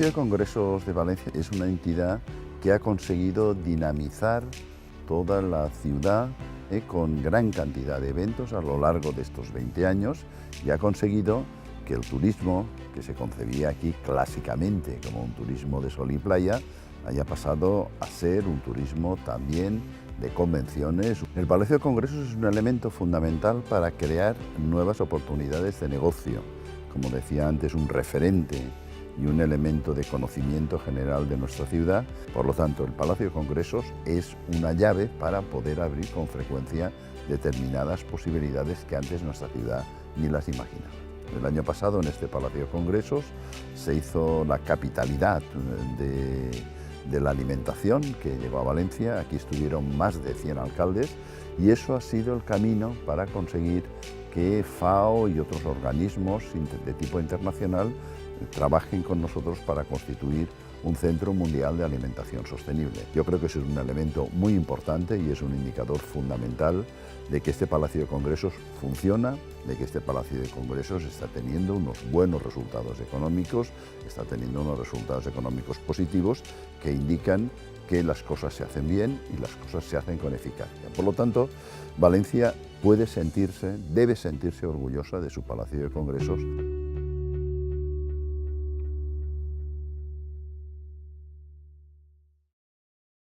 Palacio de Congresos de Valencia es una entidad que ha conseguido dinamizar toda la ciudad con gran cantidad de eventos a lo largo de estos 20 años y ha conseguido que el turismo, que se concebía aquí clásicamente como un turismo de sol y playa, haya pasado a ser un turismo también de convenciones. El Palacio de Congresos es un elemento fundamental para crear nuevas oportunidades de negocio. Como decía antes, un referente y un elemento de conocimiento general de nuestra ciudad. Por lo tanto, el Palacio de Congresos es una llave para poder abrir con frecuencia determinadas posibilidades que antes nuestra ciudad ni las imaginaba. El año pasado en este Palacio de Congresos se hizo la capitalidad de la alimentación que llegó a Valencia. Aquí estuvieron más de 100 alcaldes y eso ha sido el camino para conseguir que FAO y otros organismos de tipo internacional trabajen con nosotros para constituir un centro mundial de alimentación sostenible. Yo creo que eso es un elemento muy importante y es un indicador fundamental de que este Palacio de Congresos funciona, de que este Palacio de Congresos está teniendo unos buenos resultados económicos, está teniendo unos resultados económicos positivos que indican que las cosas se hacen bien y las cosas se hacen con eficacia. Por lo tanto, Valencia debe sentirse orgullosa de su Palacio de Congresos.